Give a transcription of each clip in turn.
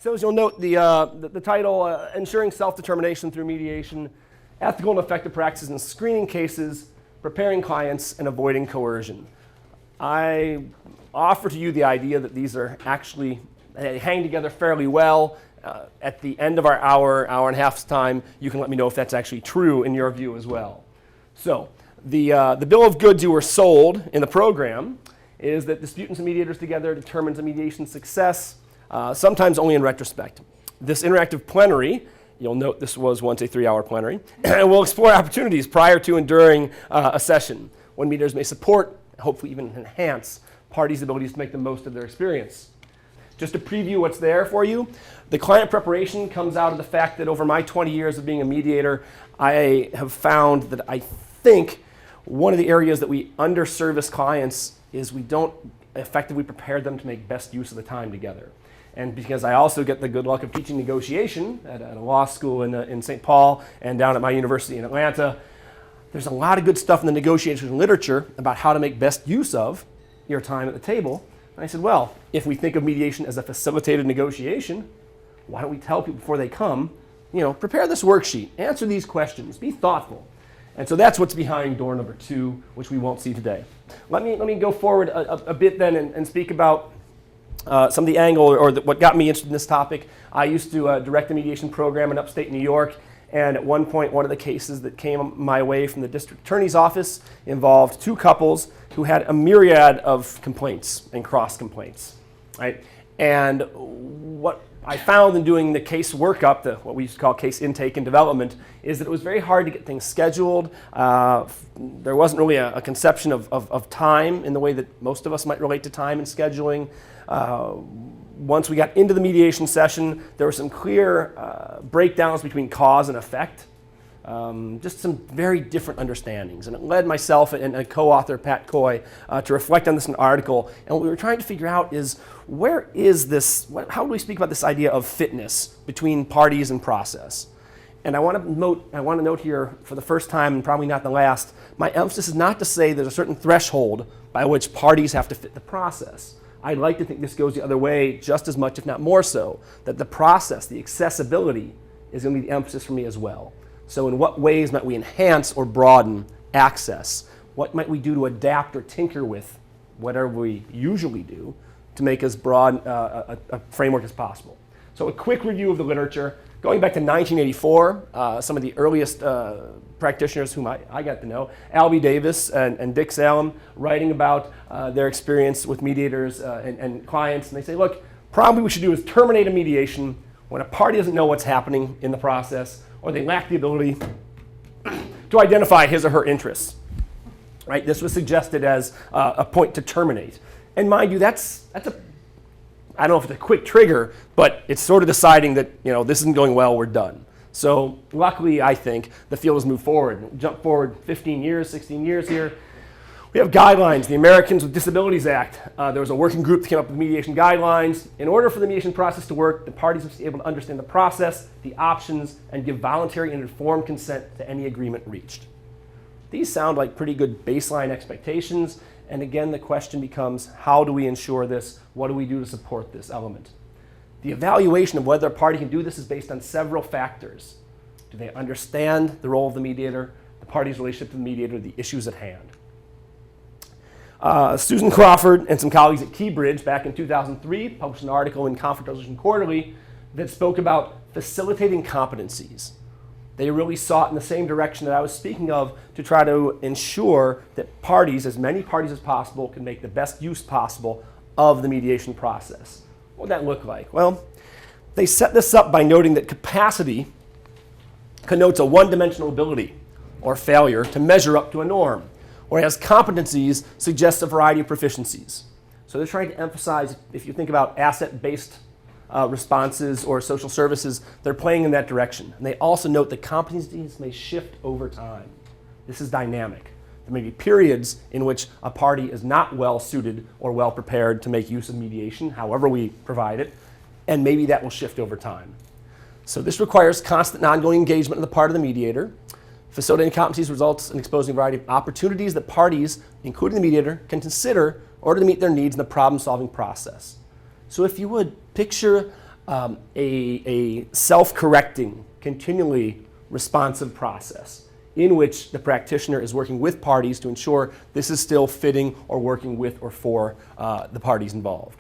So as you'll note, the title, Ensuring Self-Determination Through Mediation, Ethical and Effective Practices in Screening Cases, Preparing Clients, and Avoiding Coercion. I offer to you the idea that these are actually hang together fairly well. At the end of our hour and a half's time, you can let me know if that's actually true in your view as well. So the bill of goods you were sold in the program is that disputants and mediators together determines a mediation success, sometimes only in retrospect. This interactive plenary, you'll note this was once a 3-hour plenary, and we'll explore opportunities prior to and during a session when mediators may support, hopefully even enhance, parties' abilities to make the most of their experience. Just to preview what's there for you, the client preparation comes out of the fact that over my 20 years of being a mediator, I have found that I think one of the areas that we underservice clients is we don't effectively prepare them to make best use of the time together. And because I also get the good luck of teaching negotiation at a law school in St. Paul and down at my university in Atlanta, there's a lot of good stuff in the negotiation literature about how to make best use of your time at the table. And I said, well, if we think of mediation as a facilitated negotiation, why don't we tell people before they come, prepare this worksheet, answer these questions, be thoughtful. And so that's what's behind door number 2, which we won't see today. Let me go forward a bit then and speak about some of the angle or what got me interested in this topic. I used to direct a mediation program in upstate New York, and at one point one of the cases that came my way from the district attorney's office involved 2 couples who had a myriad of complaints and cross complaints, right? And what I found in doing the case workup, what we used to call case intake and development, is that it was very hard to get things scheduled. There wasn't really a conception of time in the way that most of us might relate to time and scheduling. Once we got into the mediation session, there were some clear breakdowns between cause and effect. Just some very different understandings. And it led myself and a co-author, Pat Coy, to reflect on this in an article. And what we were trying to figure out is, where is this, how do we speak about this idea of fitness between parties and process? And I want to note here, for the first time and probably not the last, my emphasis is not to say there's a certain threshold by which parties have to fit the process. I'd like to think this goes the other way just as much, if not more so, that the process, the accessibility, is going to be the emphasis for me as well. So in what ways might we enhance or broaden access? What might we do to adapt or tinker with whatever we usually do to make as broad a framework as possible? So a quick review of the literature. Going back to 1984, some of the earliest practitioners whom I got to know, Albie Davis and Dick Salem, writing about their experience with mediators and clients. And they say, look, probably what we should do is terminate a mediation when a party doesn't know what's happening in the process, or they lack the ability to identify his or her interests. Right? This was suggested as a point to terminate. And mind you, that's I don't know if it's a quick trigger, but it's sort of deciding that this isn't going well, we're done. So luckily, I think, the field has moved forward. Jump forward 15 years, 16 years here. We have guidelines, the Americans with Disabilities Act. There was a working group that came up with mediation guidelines. In order for the mediation process to work, the parties must be able to understand the process, the options, and give voluntary and informed consent to any agreement reached. These sound like pretty good baseline expectations. And again, the question becomes, how do we ensure this? What do we do to support this element? The evaluation of whether a party can do this is based on several factors. Do they understand the role of the mediator, the party's relationship to the mediator, the issues at hand? Susan Crawford and some colleagues at Keybridge back in 2003 published an article in Conflict Resolution Quarterly that spoke about facilitating competencies. They really sought in the same direction that I was speaking of to try to ensure that parties, as many parties as possible, can make the best use possible of the mediation process. What would that look like? Well, they set this up by noting that capacity connotes a one-dimensional ability or failure to measure up to a norm, whereas competencies suggest a variety of proficiencies. So they're trying to emphasize, if you think about asset-based responses or social services, they're playing in that direction. And they also note that competencies may shift over time. This is dynamic. There may be periods in which a party is not well suited or well prepared to make use of mediation, however we provide it, and maybe that will shift over time. So this requires constant and ongoing engagement on the part of the mediator. Facilitating competencies results in exposing a variety of opportunities that parties, including the mediator, can consider in order to meet their needs in the problem-solving process. So if you would, picture a self-correcting, continually responsive process in which the practitioner is working with parties to ensure this is still fitting or working with or for the parties involved.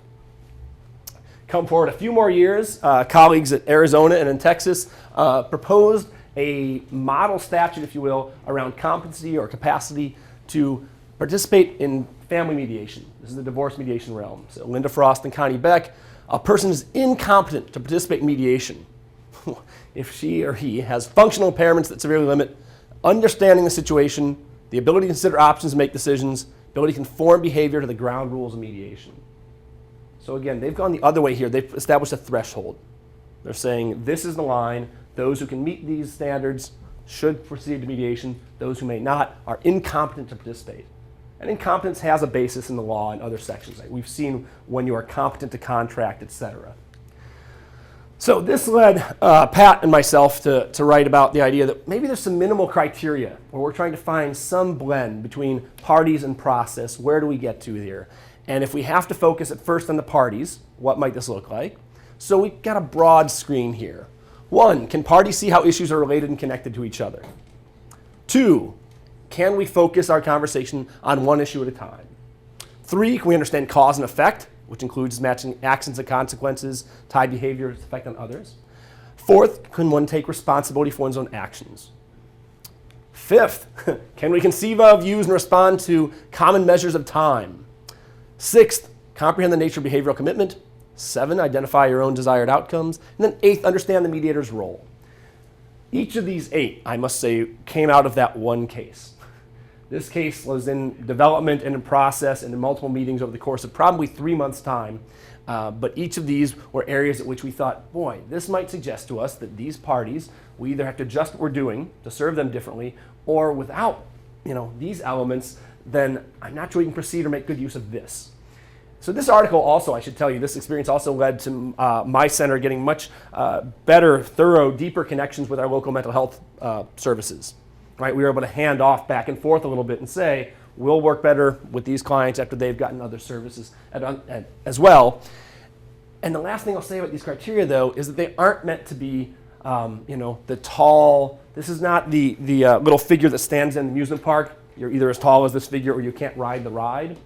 Come forward a few more years, colleagues at Arizona and in Texas proposed a model statute, if you will, around competency or capacity to participate in family mediation. This is the divorce mediation realm. So Linda Frost and Connie Beck, a person is incompetent to participate in mediation if she or he has functional impairments that severely limit understanding the situation, the ability to consider options and make decisions, ability to conform behavior to the ground rules of mediation. So again, they've gone the other way here. They've established a threshold. They're saying this is the line. Those who can meet these standards should proceed to mediation. Those who may not are incompetent to participate. And incompetence has a basis in the law and other sections. We've seen when you are competent to contract, etc. So this led Pat and myself to write about the idea that maybe there's some minimal criteria where we're trying to find some blend between parties and process. Where do we get to here? And if we have to focus at first on the parties, what might this look like? So we've got a broad screen here. 1, can parties see how issues are related and connected to each other? 2, can we focus our conversation on one issue at a time? 3, can we understand cause and effect, which includes matching actions and consequences, tied behavior's effect on others? 4th, can one take responsibility for one's own actions? 5th, can we conceive of, use, and respond to common measures of time? 6th, comprehend the nature of behavioral commitment. 7, identify your own desired outcomes. And then 8th, understand the mediator's role. Each of these 8, I must say, came out of that one case. This case was in development and in process and in multiple meetings over the course of probably 3 months' time. But each of these were areas at which we thought, boy, this might suggest to us that these parties, we either have to adjust what we're doing to serve them differently, or without these elements, then I'm not sure we can proceed or make good use of this. So this article also, I should tell you, this experience also led to my center getting much better, thorough, deeper connections with our local mental health services. Right? We were able to hand off back and forth a little bit and say, we'll work better with these clients after they've gotten other services as well. And the last thing I'll say about these criteria, though, is that they aren't meant to be, the tall. This is not the little figure that stands in the amusement park. You're either as tall as this figure or you can't ride the ride.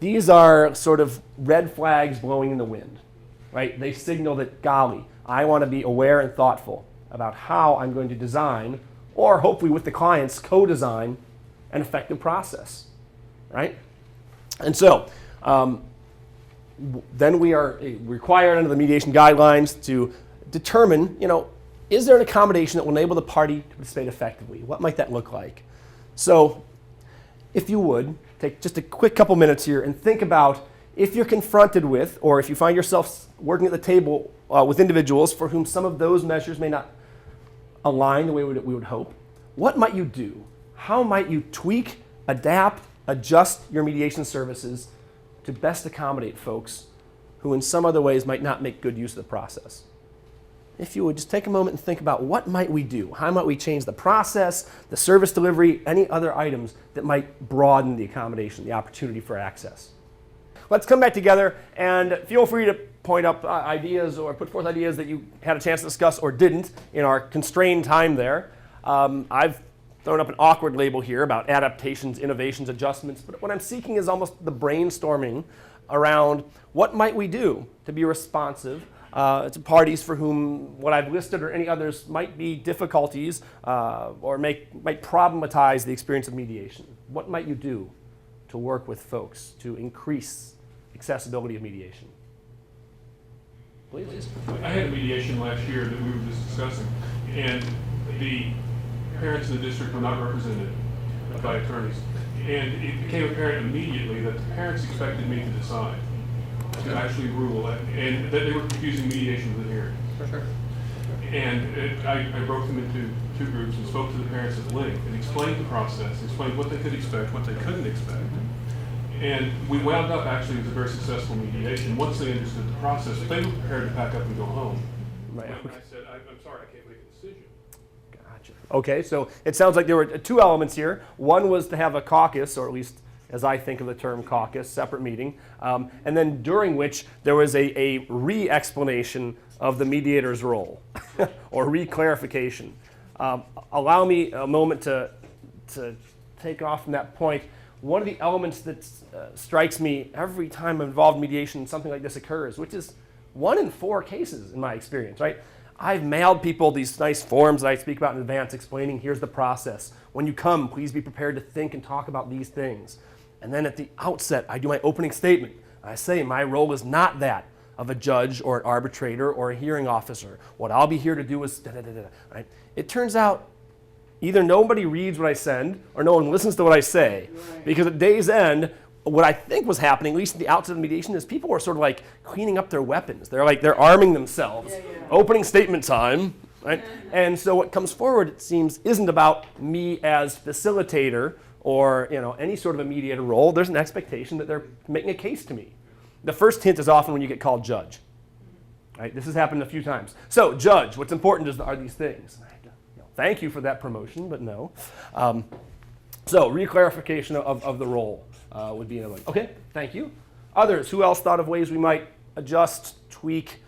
These are sort of red flags blowing in the wind, right? They signal that, golly, I want to be aware and thoughtful about how I'm going to design, or hopefully with the clients, co-design an effective process, right? And so then we are required under the mediation guidelines to determine, is there an accommodation that will enable the party to participate effectively? What might that look like? So if you would, take just a quick couple minutes here and think about if you're confronted with, or if you find yourself working at the table with individuals for whom some of those measures may not align the way we would hope, what might you do? How might you tweak, adapt, adjust your mediation services to best accommodate folks who in some other ways might not make good use of the process? If you would just take a moment and think about what might we do? How might we change the process, the service delivery, any other items that might broaden the accommodation, the opportunity for access? Let's come back together and feel free to point up ideas or put forth ideas that you had a chance to discuss or didn't in our constrained time there. I've thrown up an awkward label here about adaptations, innovations, adjustments, but what I'm seeking is almost the brainstorming around what might we do to be responsive to parties for whom what I've listed or any others might be difficulties or might problematize the experience of mediation. What might you do to work with folks to increase accessibility of mediation? Please. I had a mediation last year that we were just discussing, and the parents in the district were not represented by attorneys. And it became apparent immediately that the parents expected me to decide, to actually rule, and that they were confusing mediation with a hearing. For sure. And I broke them into 2 groups and spoke to the parents at length and explained the process, explained what they could expect, what they couldn't expect. And we wound up actually with a very successful mediation once they understood the process. They were prepared to pack up and go home. Right. And I said, I'm sorry, I can't make a decision. Gotcha. Okay, so it sounds like there were 2 elements here. One was to have a caucus, or at least as I think of the term caucus, separate meeting, and then during which there was a re-explanation of the mediator's role, or re-clarification. Allow me a moment to take off from that point. One of the elements that strikes me every time I'm involved in mediation, something like this occurs, which is 1 in 4 cases in my experience, right? I've mailed people these nice forms that I speak about in advance explaining here's the process. When you come, please be prepared to think and talk about these things. And then at the outset, I do my opening statement. I say my role is not that of a judge or an arbitrator or a hearing officer. What I'll be here to do is da-da-da-da, right? It turns out either nobody reads what I send or no one listens to what I say. Right. Because at day's end, what I think was happening, at least at the outset of the mediation, is people were sort of like cleaning up their weapons. They're arming themselves. Opening statement time, right? And so what comes forward, it seems, isn't about me as facilitator or any sort of a mediator role. There's an expectation that they're making a case to me. The first hint is often when you get called judge. Right? This has happened a few times. So, judge, what's important are these things. Thank you for that promotion, but no. So, reclarification of the role would be another one. Okay, thank you. Others, who else thought of ways we might adjust, tweak,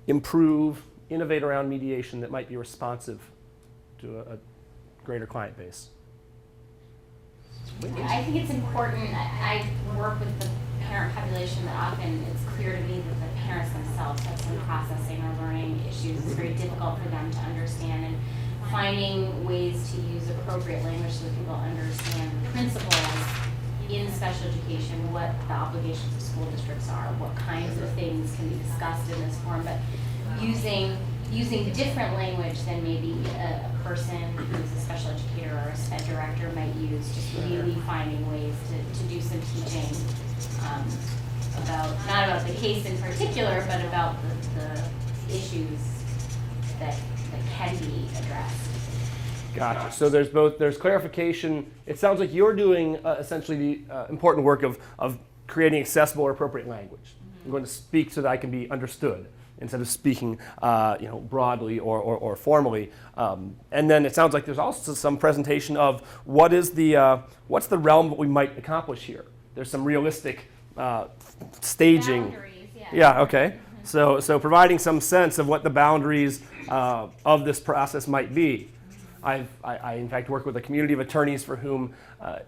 improve, innovate around mediation that might be responsive to a greater client base? I think it's important. I work with the parent population that often it's clear to me that the parents themselves have some processing or learning issues. It's very difficult for them to understand, and finding ways to use appropriate language so that people understand the principles in special education, what the obligations of school districts are, what kinds of things can be discussed in this forum, but using different language than maybe a person who's a special educator or a SPED director might use, just really finding ways to do some teaching not about the case in particular, but about the issues that can be addressed. Gotcha. So there's clarification. It sounds like you're doing essentially the important work of creating accessible or appropriate language. Mm-hmm. I'm going to speak so that I can be understood instead of speaking broadly or formally. And then it sounds like there's also some presentation of what's the realm that we might accomplish here. There's some realistic staging. Boundaries, yeah. Yeah, okay. Mm-hmm. So providing some sense of what the boundaries of this process might be. I in fact work with a community of attorneys for whom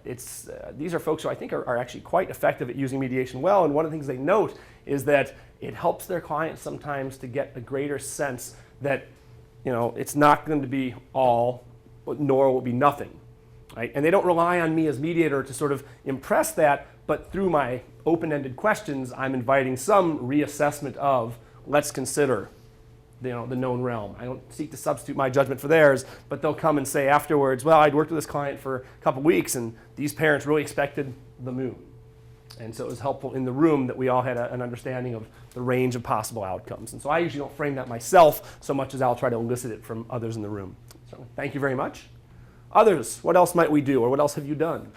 these are folks who I think are actually quite effective at using mediation well, and one of the things they note is that it helps their clients sometimes to get a greater sense that it's not going to be all, nor will it be nothing, right? And they don't rely on me as mediator to sort of impress that, but through my open-ended questions, I'm inviting some reassessment of, let's consider the known realm. I don't seek to substitute my judgment for theirs, but they'll come and say afterwards, well, I'd worked with this client for a couple weeks and these parents really expected the moon. And so it was helpful in the room that we all had an understanding of the range of possible outcomes. And so I usually don't frame that myself so much as I'll try to elicit it from others in the room. So thank you very much. Others, what else might we do, or what else have you done?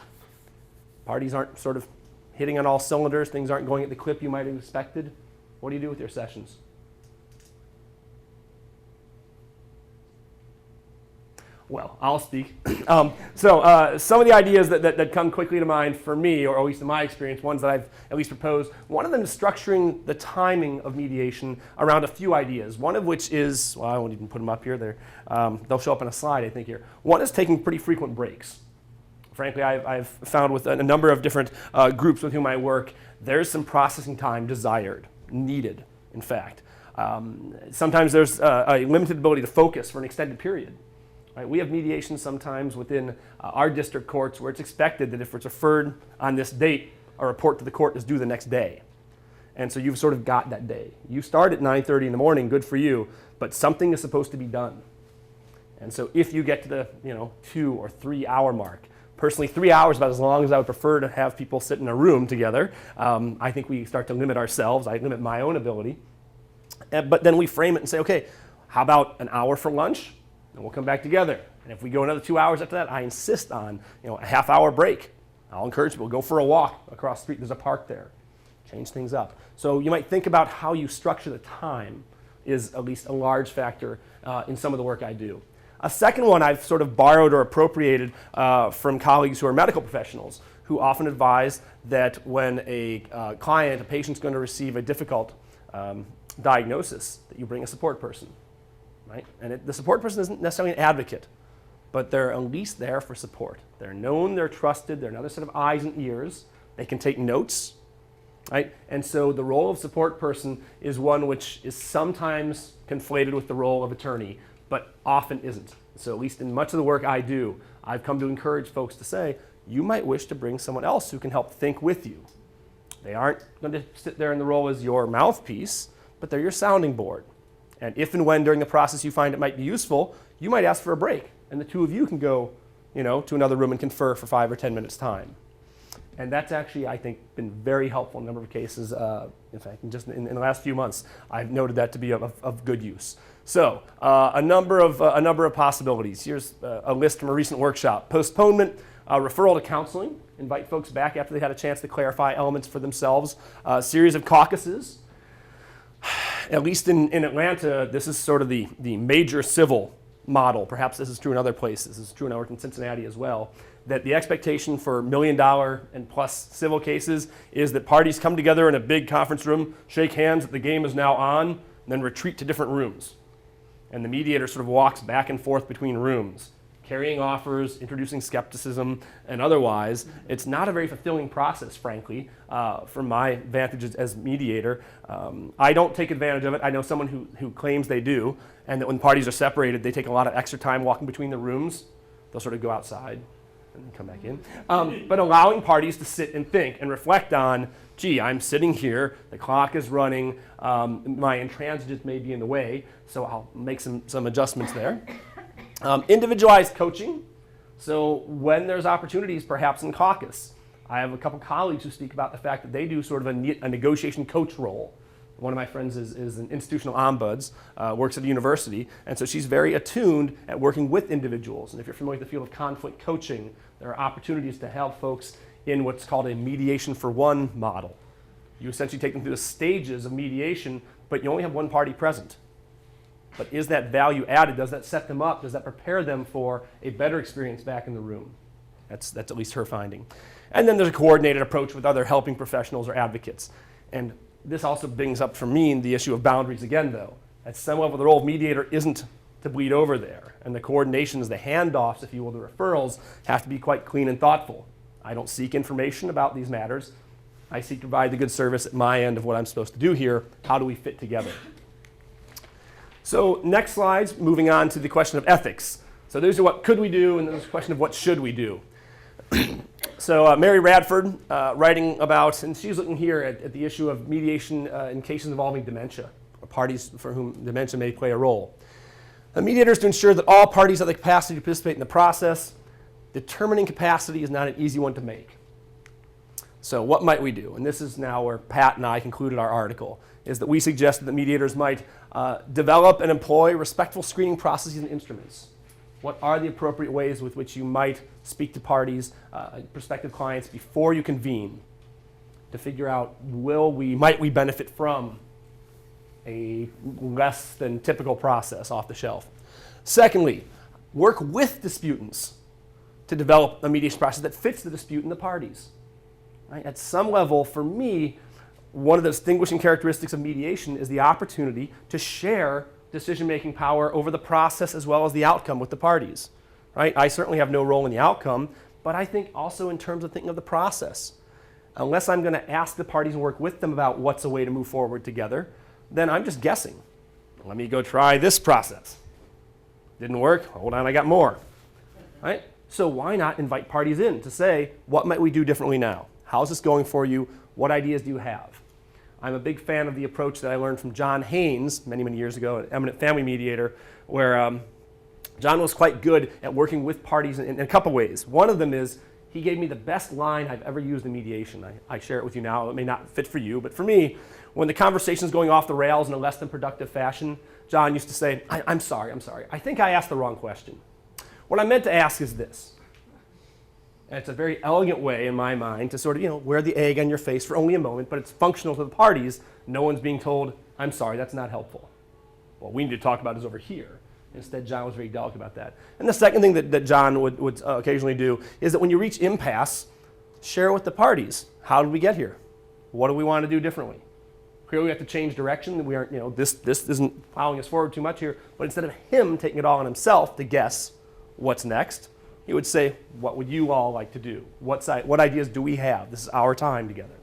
Parties aren't sort of hitting on all cylinders, things aren't going at the clip you might have expected. What do you do with your sessions? Well, I'll speak. So some of the ideas that come quickly to mind for me, or at least in my experience, ones that I've at least proposed, one of them is structuring the timing of mediation around a few ideas, one of which is, well, I won't even put them up here. They'll show up on a slide, I think, here. One is taking pretty frequent breaks. Frankly, I've found with a number of different groups with whom I work, there's some processing time desired, needed, in fact. Sometimes there's a limited ability to focus for an extended period. Right? We have mediation sometimes within our district courts where it's expected that if it's referred on this date, a report to the court is due the next day. And so you've sort of got that day. You start at 9:30 in the morning, good for you, but something is supposed to be done. And so if you get to the 2 or 3 hour mark, personally 3 hours is about as long as I would prefer to have people sit in a room together. I think we start to limit ourselves. I limit my own ability. But then we frame it and say, okay, how about an hour for lunch? And we'll come back together. And if we go another 2 hours after that, I insist on a half-hour break. I'll encourage people to go for a walk across the street. There's a park there. Change things up. So you might think about how you structure the time is at least a large factor in some of the work I do. A second one I've sort of borrowed or appropriated from colleagues who are medical professionals, who often advise that when a client, a patient's going to receive a difficult diagnosis, that you bring a support person, right? And the support person isn't necessarily an advocate, but they're at least there for support. They're known, they're trusted, they're another set of eyes and ears. They can take notes, right? And so the role of support person is one which is sometimes conflated with the role of attorney, but often isn't. So at least in much of the work I do, I've come to encourage folks to say, you might wish to bring someone else who can help think with you. They aren't going to sit there in the role as your mouthpiece, but they're your sounding board. And if and when during the process you find it might be useful, you might ask for a break, and the two of you can go, to another room and confer for 5 or 10 minutes time. And that's actually, I think, been very helpful in a number of cases. In fact, just in the last few months, I've noted that to be of good use. So a number of possibilities. Here's a list from a recent workshop. Postponement, referral to counseling. Invite folks back after they had a chance to clarify elements for themselves. A series of caucuses. At least in Atlanta, this is sort of the major civil model. Perhaps this is true in other places. This is true in Cincinnati as well. That the expectation for $1 million and plus civil cases is that parties come together in a big conference room, shake hands that the game is now on, and then retreat to different rooms. And the mediator sort of walks back and forth between rooms, carrying offers, introducing skepticism, and otherwise. It's not a very fulfilling process, frankly, from my vantage as mediator. I don't take advantage of it. I know someone who claims they do, and that when parties are separated, they take a lot of extra time walking between the rooms. They'll sort of go outside and then come back in. But allowing parties to sit and think and reflect on, gee, I'm sitting here, the clock is running, my intransigence may be in the way, so I'll make some adjustments there. Individualized coaching. So when there's opportunities, perhaps in caucus, I have a couple colleagues who speak about the fact that they do sort of a negotiation coach role. One of my friends is an institutional ombuds, works at a university, and so she's very attuned at working with individuals. And if you're familiar with the field of conflict coaching, there are opportunities to help folks in what's called a mediation for one model. You essentially take them through the stages of mediation, but you only have one party present. But is that value added? Does that set them up? Does that prepare them for a better experience back in the room? That's at least her finding. And then there's a coordinated approach with other helping professionals or advocates. And this also brings up for me the issue of boundaries again, though. At some level, the role of mediator isn't to bleed over there. And the coordinations, the handoffs, if you will, the referrals, have to be quite clean and thoughtful. I don't seek information about these matters. I seek to provide the good service at my end of what I'm supposed to do here. How do we fit together? So next slides, moving on to the question of ethics. So these are what could we do, and then there's a question of what should we do. So Mary Radford, writing about, and she's looking here at the issue of mediation in cases involving dementia, or parties for whom dementia may play a role. A mediator is to ensure that all parties have the capacity to participate in the process. Determining capacity is not an easy one to make. So what might we do? And this is now where Pat and I concluded our article, is that we suggested that mediators might develop and employ respectful screening processes and instruments. What are the appropriate ways with which you might speak to parties, prospective clients, before you convene to figure out might we benefit from a less than typical process off the shelf? Secondly, work with disputants to develop a mediation process that fits the dispute and the parties. Right? At some level, for me, one of the distinguishing characteristics of mediation is the opportunity to share decision-making power over the process as well as the outcome with the parties. Right? I certainly have no role in the outcome, but I think also in terms of thinking of the process. Unless I'm going to ask the parties and work with them about what's a way to move forward together, then I'm just guessing. Let me go try this process. Didn't work? Hold on, I got more. Right? So why not invite parties in to say, what might we do differently now? How's this going for you? What ideas do you have? I'm a big fan of the approach that I learned from John Haynes many, many years ago, an eminent family mediator, where John was quite good at working with parties in a couple ways. One of them is he gave me the best line I've ever used in mediation. I share it with you now. It may not fit for you, but for me, when the conversation is going off the rails in a less than productive fashion, John used to say, I'm sorry. I think I asked the wrong question. What I meant to ask is this. And it's a very elegant way, in my mind, to sort of, wear the egg on your face for only a moment, but it's functional to the parties. No one's being told, I'm sorry, that's not helpful. What we need to talk about is over here. Instead, John was very delicate about that. And the second thing that John would occasionally do is that when you reach impasse, share with the parties. How did we get here? What do we want to do differently? Clearly, we have to change direction. We aren't, this isn't plowing us forward too much here. But instead of him taking it all on himself to guess what's next, he would say, what would you all like to do? What ideas do we have? This is our time together.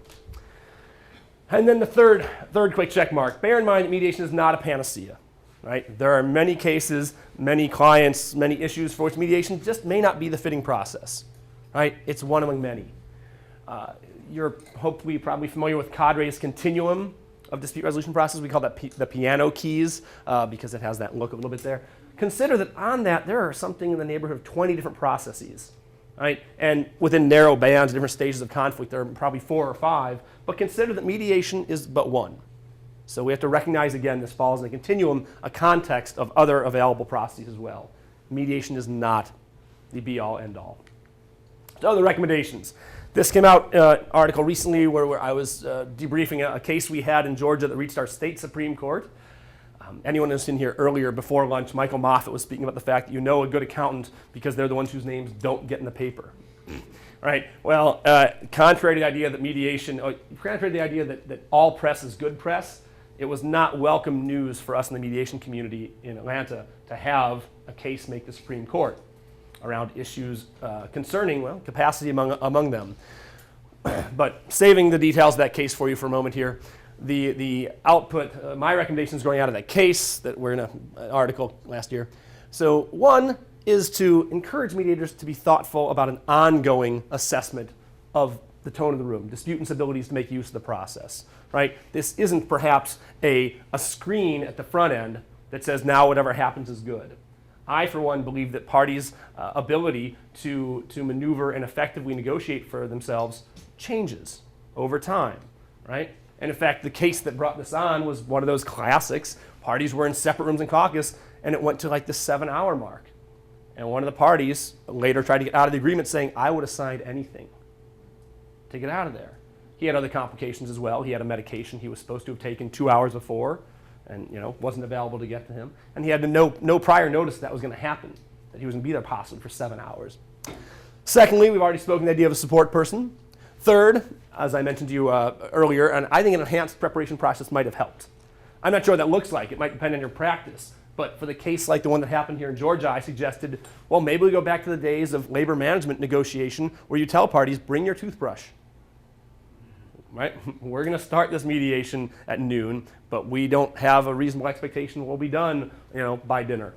And then the third quick check mark. Bear in mind that mediation is not a panacea. Right? There are many cases, many clients, many issues for which mediation just may not be the fitting process. Right? It's one among many. You're hopefully probably familiar with Cadre's continuum of dispute resolution process. We call that the piano keys because it has that look a little bit there. Consider that on that there are something in the neighborhood of 20 different processes. Right? And within narrow bands, different stages of conflict, there are probably 4 or 5. But consider that mediation is but one. So we have to recognize, again, this falls in a continuum, a context of other available processes as well. Mediation is not the be-all, end-all. So the recommendations. This came out article recently where I was debriefing a case we had in Georgia that reached our state Supreme Court. Anyone who's in here earlier before lunch, Michael Moffat was speaking about the fact that you know a good accountant because they're the ones whose names don't get in the paper. Right? Well, contrary to the idea that contrary to the idea that all press is good press, it was not welcome news for us in the mediation community in Atlanta to have a case make the Supreme Court around issues concerning, well, capacity among them. But saving the details of that case for you for a moment here, the output, my recommendations going out of that case that were in an article last year. So one is to encourage mediators to be thoughtful about an ongoing assessment of the tone of the room, disputants' abilities to make use of the process. Right? This isn't perhaps a screen at the front end that says now whatever happens is good. I, for one, believe that parties' ability to maneuver and effectively negotiate for themselves changes over time. Right? And in fact, the case that brought this on was one of those classics. Parties were in separate rooms in Caucus, and it went to like the 7-hour mark. And one of the parties later tried to get out of the agreement saying, I would have signed anything to get out of there. He had other complications as well. He had a medication he was supposed to have taken 2 hours before and wasn't available to get to him. And he had no prior notice that was going to happen, that he was going to be there possibly for 7 hours. Secondly, we've already spoken the idea of a support person. Third, as I mentioned to you earlier, and I think an enhanced preparation process might have helped. I'm not sure what that looks like. It might depend on your practice. But for the case like the one that happened here in Georgia, I suggested, well, maybe we go back to the days of labor management negotiation where you tell parties, bring your toothbrush. Right? We're going to start this mediation at noon, but we don't have a reasonable expectation we'll be done, by dinner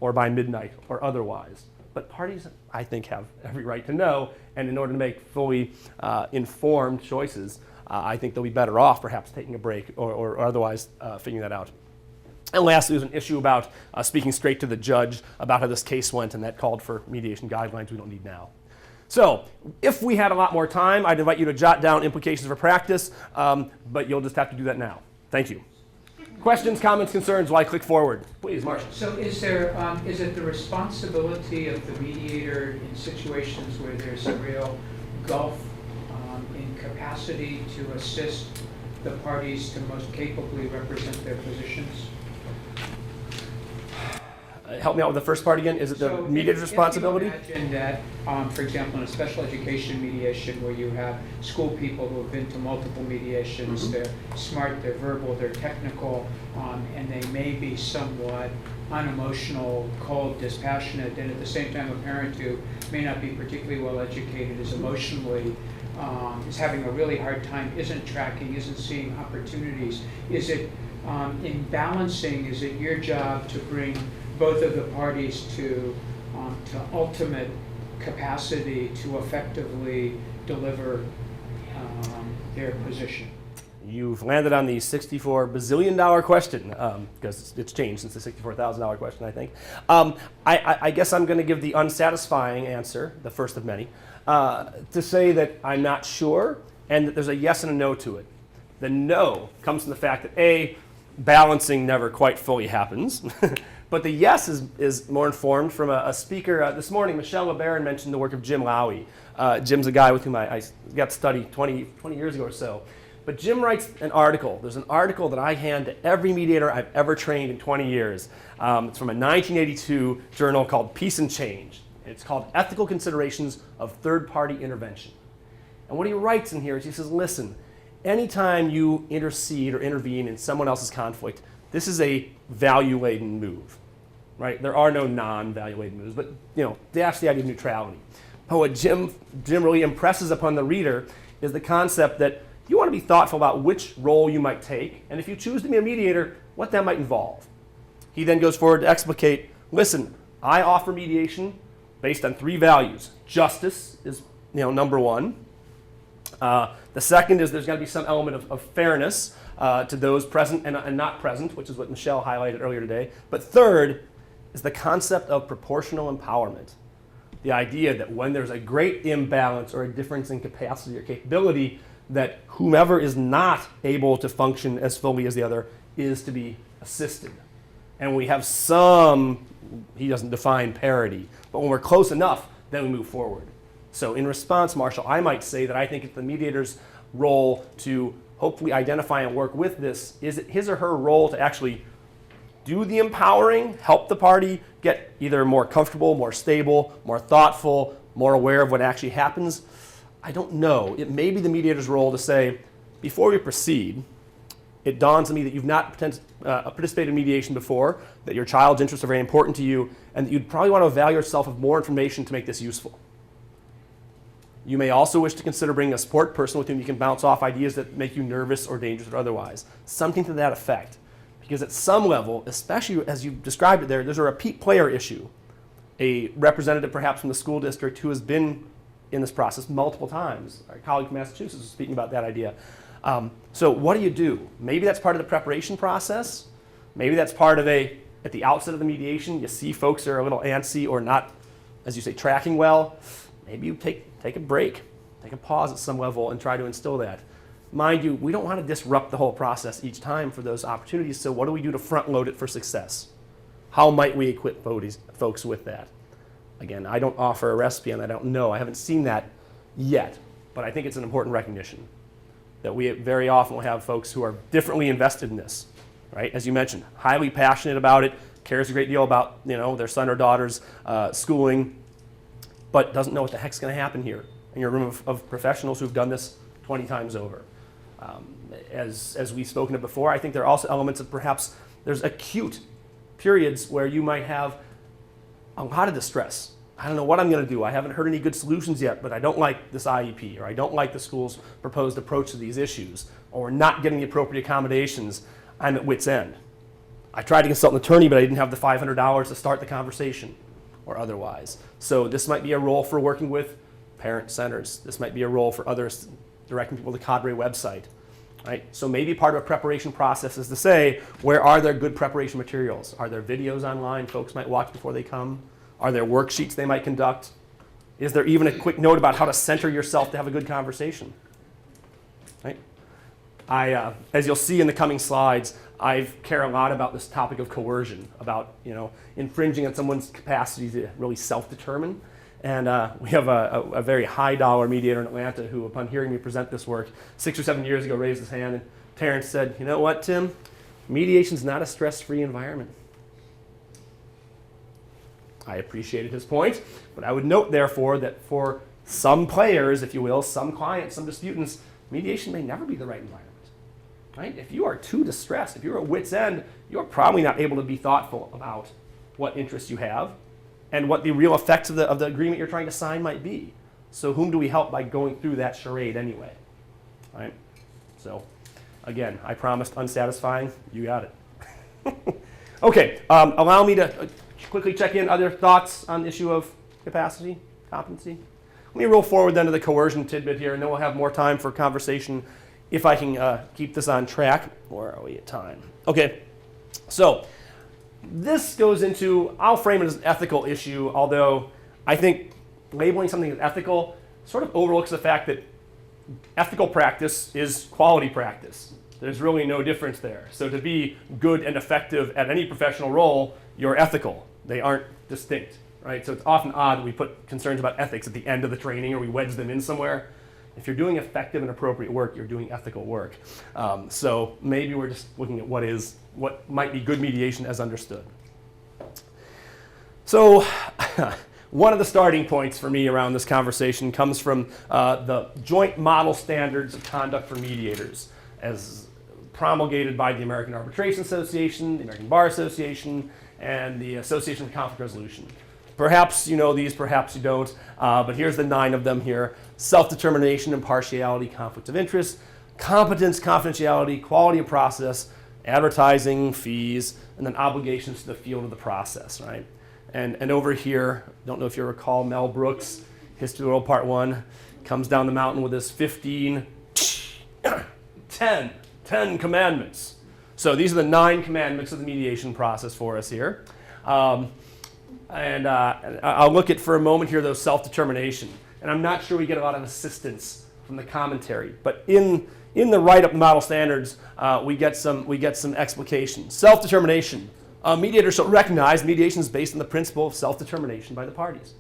or by midnight or otherwise. But parties, I think, have every right to know, and in order to make fully informed choices, I think they'll be better off perhaps taking a break or otherwise figuring that out. And lastly, there's an issue about speaking straight to the judge about how this case went, and that called for mediation guidelines we don't need now. So if we had a lot more time, I'd invite you to jot down implications for practice, but you'll just have to do that now. Thank you. Questions, comments, concerns while I click forward? Please, Marcia. So is it the responsibility of the mediator in situations where there's a real gulf in capacity to assist the parties to most capably represent their positions? Help me out with the first part again. Is it the mediator's responsibility? If you imagine that, for example, in a special education mediation where you have school people who have been to multiple mediations, they're smart, they're verbal, they're technical, and they may be somewhat unemotional, cold, dispassionate, and at the same time a parent who may not be particularly well educated is emotionally is having a really hard time, isn't tracking, isn't seeing opportunities. Is it, in balancing, is it your job to bring both of the parties to ultimate capacity to effectively deliver their position? You've landed on the $64 bazillion question, because it's changed since the $64,000 question, I think. I guess I'm going to give the unsatisfying answer, the first of many, to say that I'm not sure, and that there's a yes and a no to it. The no comes from the fact that A, balancing never quite fully happens. But the yes is more informed from a speaker. This morning, Michelle LeBaron mentioned the work of Jim Lowy. Jim's a guy with whom I got to study 20 years ago or so. But Jim writes an article. There's an article that I hand to every mediator I've ever trained in 20 years. It's from a 1982 journal called Peace and Change. It's called Ethical Considerations of Third-Party Intervention. And what he writes in here is he says, listen, anytime you intercede or intervene in someone else's conflict, this is a value-laden move, right? There are no non-value-laden moves, but that's the idea of neutrality. But what Jim really impresses upon the reader is the concept that you want to be thoughtful about which role you might take, and if you choose to be a mediator, what that might involve. He then goes forward to explicate, listen, I offer mediation based on 3 values. Justice is number 1. The second is there's got to be some element of fairness to those present and not present, which is what Michelle highlighted earlier today. But third is the concept of proportional empowerment. The idea that when there's a great imbalance or a difference in capacity or capability, that whomever is not able to function as fully as the other is to be assisted. And we have some, he doesn't define parity, but when we're close enough, then we move forward. So in response, Marshall, I might say that I think it's the mediator's role to hopefully identify and work with this. Is it his or her role to actually do the empowering, help the party get either more comfortable, more stable, more thoughtful, more aware of what actually happens? I don't know. It may be the mediator's role to say, before we proceed, it dawns on me that you've not participated in mediation before, that your child's interests are very important to you, and that you'd probably want to avail yourself of more information to make this useful. You may also wish to consider bringing a support person with whom you can bounce off ideas that make you nervous or dangerous or otherwise. Something to that effect. Because at some level, especially as you described it there, there's a repeat player issue. A representative perhaps from the school district who has been in this process multiple times. Our colleague from Massachusetts was speaking about that idea. So what do? Maybe that's part of the preparation process. Maybe that's part of at the outset of the mediation, you see folks that are a little antsy or not, as you say, tracking well. Maybe you take a break, take a pause at some level and try to instill that. Mind you, we don't want to disrupt the whole process each time for those opportunities, so what do we do to front load it for success? How might we equip folks with that? Again, I don't offer a recipe and I don't know. I haven't seen that yet, but I think it's an important recognition that we very often will have folks who are differently invested in this, right? As you mentioned, highly passionate about it, cares a great deal about their son or daughter's schooling, but doesn't know what the heck's going to happen here in your room of professionals who've done this 20 times over. As we've spoken of before, I think there are also elements of perhaps there's acute periods where you might have a lot of distress. I don't know what I'm going to do. I haven't heard any good solutions yet, but I don't like this IEP, or I don't like the school's proposed approach to these issues, or we're not getting the appropriate accommodations. I'm at wit's end. I tried to consult an attorney, but I didn't have the $500 to start the conversation, or otherwise. So this might be a role for working with parent centers. This might be a role for others, directing people to the Cadre website. Right? So maybe part of a preparation process is to say, where are there good preparation materials? Are there videos online folks might watch before they come? Are there worksheets they might conduct? Is there even a quick note about how to center yourself to have a good conversation? Right? As you'll see in the coming slides, I care a lot about this topic of coercion, about infringing on someone's capacity to really self-determine. And we have a very high-dollar mediator in Atlanta who, upon hearing me present this work 6 or 7 years ago, raised his hand. And Terrence said, "You know what, Tim? Mediation's not a stress-free environment." I appreciated his point, but I would note, therefore, that for some players, if you will, some clients, some disputants, mediation may never be the right environment. Right? If you are too distressed, if you're at wit's end, you're probably not able to be thoughtful about what interests you have and what the real effects of the agreement you're trying to sign might be. So whom do we help by going through that charade anyway? Right? So, again, I promised unsatisfying. You got it. Okay, allow me to quickly check in. Other thoughts on the issue of capacity, competency? Let me roll forward then to the coercion tidbit here, and then we'll have more time for conversation if I can keep this on track. Where are we at time? Okay, so this goes into, I'll frame it as an ethical issue, although I think labeling something as ethical sort of overlooks the fact that ethical practice is quality practice. There's really no difference there. So to be good and effective at any professional role, you're ethical. They aren't distinct, right? So it's often odd that we put concerns about ethics at the end of the training or we wedge them in somewhere. If you're doing effective and appropriate work, you're doing ethical work. So maybe we're just looking at what might be good mediation as understood. So one of the starting points for me around this conversation comes from the Joint Model Standards of Conduct for Mediators, as promulgated by the American Arbitration Association, the American Bar Association, and the Association for Conflict Resolution. Perhaps you know these, perhaps you don't, but here's the 9 of them here. Self-determination, impartiality, conflict of interest, competence, confidentiality, quality of process, advertising, fees, and then obligations to the field of the process, right? And over here, don't know if you recall Mel Brooks, History of the World Part 1, comes down the mountain with his 10 commandments. So these are the 9 commandments of the mediation process for us here. And I'll look at for a moment here those self-determination. And I'm not sure we get a lot of assistance from the commentary, but in the write-up, the model standards, we get some explication. Self-determination. Mediators shall recognize mediation is based on the principle of self-determination by the parties.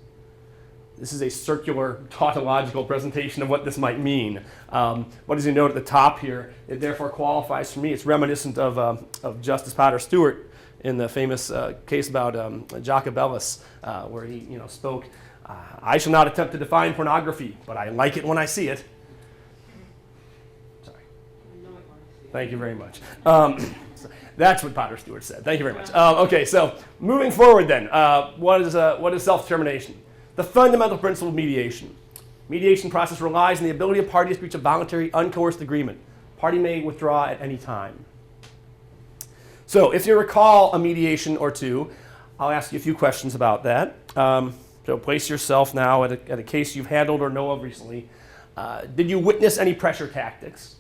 This is a circular tautological presentation of what this might mean. What does he note at the top here? It therefore qualifies for me. It's reminiscent of Justice Potter Stewart in the famous case about Jacobellis, where he spoke, I shall not attempt to define pornography, but I like it when I see it. Sorry. Thank you very much. That's what Potter Stewart said. Thank you very much. Okay, so moving forward then, what is self-determination? The fundamental principle of mediation. Mediation process relies on the ability of parties to reach a voluntary, uncoerced agreement. Party may withdraw at any time. So if you recall a mediation or two, I'll ask you a few questions about that. So place yourself now at a case you've handled or know of recently. Did you witness any pressure tactics?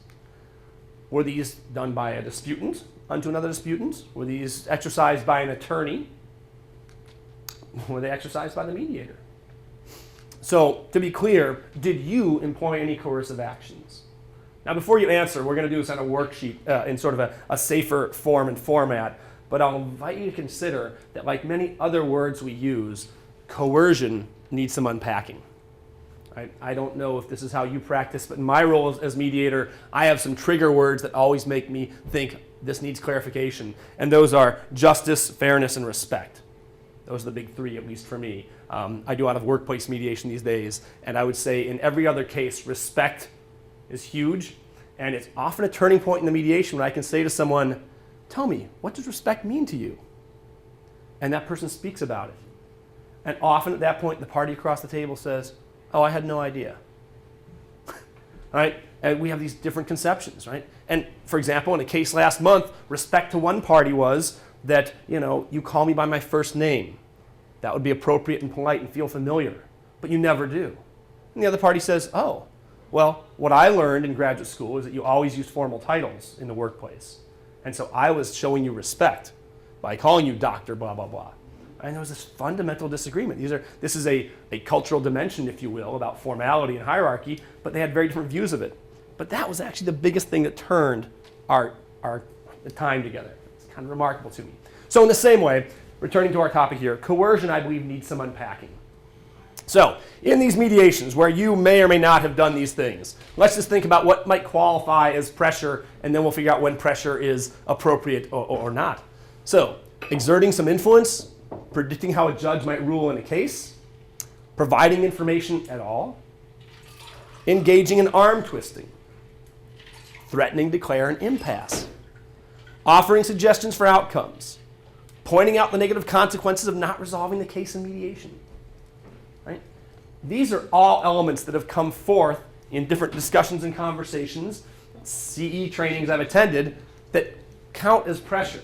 Were these done by a disputant unto another disputant? Were these exercised by an attorney? Were they exercised by the mediator? So to be clear, did you employ any coercive actions? Now before you answer, we're going to do this on a worksheet in sort of a safer form and format, but I'll invite you to consider that like many other words we use, coercion needs some unpacking. I don't know if this is how you practice, but in my role as mediator, I have some trigger words that always make me think this needs clarification, and those are justice, fairness, and respect. Those are the big 3, at least for me. I do a lot of workplace mediation these days, and I would say in every other case, respect is huge, and it's often a turning point in the mediation when I can say to someone, tell me, what does respect mean to you? And that person speaks about it. And often at that point, the party across the table says, oh, I had no idea. Right? And we have these different conceptions, right? And for example, in a case last month, respect to one party was that, you call me by my first name. That would be appropriate and polite and feel familiar, but you never do. And the other party says, oh, well, what I learned in graduate school is that you always use formal titles in the workplace. And so I was showing you respect by calling you Dr. blah, blah, blah. And there was this fundamental disagreement. This is a cultural dimension, if you will, about formality and hierarchy, but they had very different views of it. But that was actually the biggest thing that turned our time together. It's kind of remarkable to me. So in the same way, returning to our topic here, coercion, I believe, needs some unpacking. So in these mediations where you may or may not have done these things, let's just think about what might qualify as pressure, and then we'll figure out when pressure is appropriate or not. So exerting some influence, predicting how a judge might rule in a case, providing information at all, engaging in arm twisting, threatening to declare an impasse, offering suggestions for outcomes, pointing out the negative consequences of not resolving the case in mediation. Right? These are all elements that have come forth in different discussions and conversations, CE trainings I've attended, that count as pressure.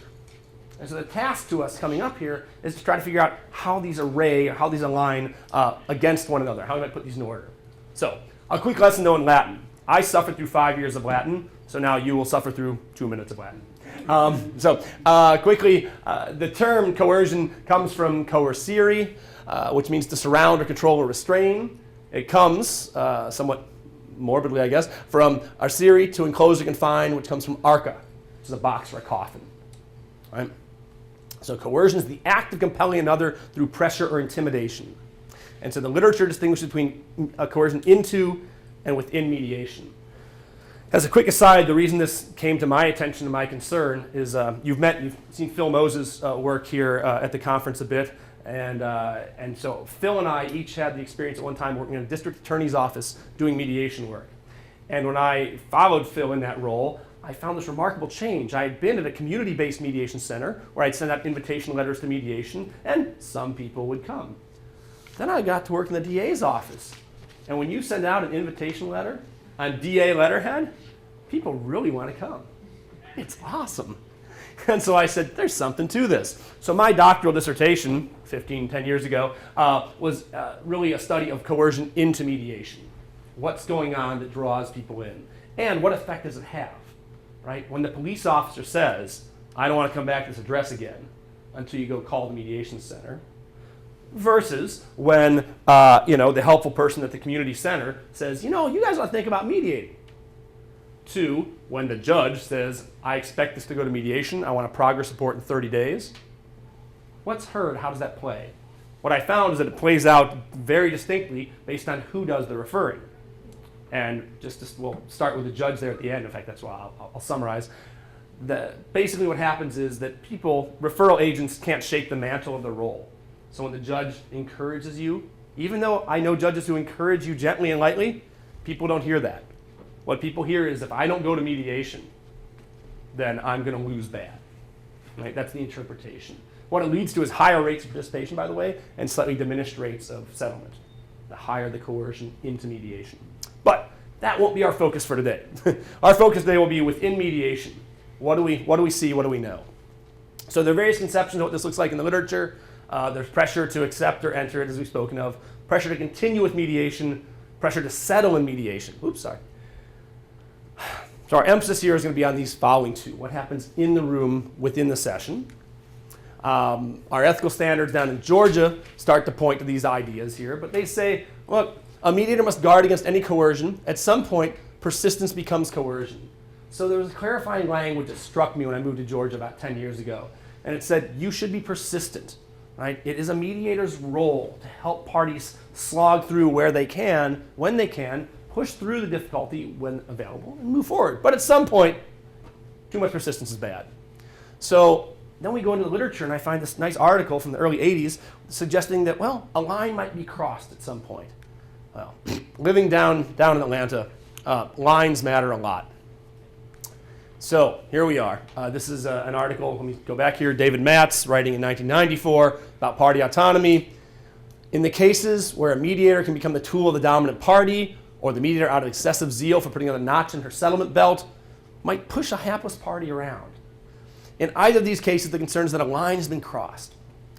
And so the task to us coming up here is to try to figure out how these array, how these align against one another, how we might put these in order. So a quick lesson though in Latin. I suffered through 5 years of Latin, so now you will suffer through 2 minutes of Latin. Quickly, the term coercion comes from coercere, which means to surround or control or restrain. It comes, somewhat morbidly I guess, from arcere, to enclose or confine, which comes from arca, which is a box or a coffin. Right? So coercion is the act of compelling another through pressure or intimidation. And so the literature distinguishes between coercion into and within mediation. As a quick aside, the reason this came to my attention and my concern is you've seen Phil Moses' work here at the conference a bit, and so Phil and I each had the experience at one time working in a district attorney's office doing mediation work. And when I followed Phil in that role, I found this remarkable change. I had been at a community-based mediation center where I'd send out invitation letters to mediation, and some people would come. Then I got to work in the DA's office. And when you send out an invitation letter on DA letterhead, people really want to come. It's awesome. And so I said, there's something to this. So my doctoral dissertation, 10 years ago, was really a study of coercion into mediation. What's going on that draws people in? And what effect does it have? Right? When the police officer says, I don't want to come back to this address again until you go call the mediation center, versus when the helpful person at the community center says, you guys ought to think about mediating. To when the judge says, I expect this to go to mediation, I want a progress report in 30 days. What's heard? How does that play? What I found is that it plays out very distinctly based on who does the referring. And we'll start with the judge there at the end. In fact, that's why I'll summarize. Basically what happens is that referral agents can't shake the mantle of the role. So when the judge encourages you, even though I know judges who encourage you gently and lightly, people don't hear that. What people hear is, if I don't go to mediation, then I'm going to lose bad. Right? That's the interpretation. What it leads to is higher rates of participation, by the way, and slightly diminished rates of settlement, the higher the coercion into mediation. But that won't be our focus for today. Our focus today will be within mediation. What do we see? What do we know? So there are various conceptions of what this looks like in the literature. There's pressure to accept or enter it, as we've spoken of, pressure to continue with mediation, pressure to settle in mediation. Oops, sorry. So our emphasis here is going to be on these following two. What happens in the room within the session. Our ethical standards down in Georgia start to point to these ideas here, but they say, look, a mediator must guard against any coercion. At some point, persistence becomes coercion. So there was a clarifying language that struck me when I moved to Georgia about 10 years ago, and it said, you should be persistent. Right? It is a mediator's role to help parties slog through where they can, when they can, push through the difficulty when available, and move forward. But at some point, too much persistence is bad. So then we go into the literature, and I find this nice article from the early 80s suggesting that, well, a line might be crossed at some point. Well, living down in Atlanta, lines matter a lot. So here we are. This is an article, let me go back here, David Matz, writing in 1994 about party autonomy. In the cases where a mediator can become the tool of the dominant party, or the mediator out of excessive zeal for putting another notch in her settlement belt, might push a hapless party around. In either of these cases, the concern is that a line has been crossed.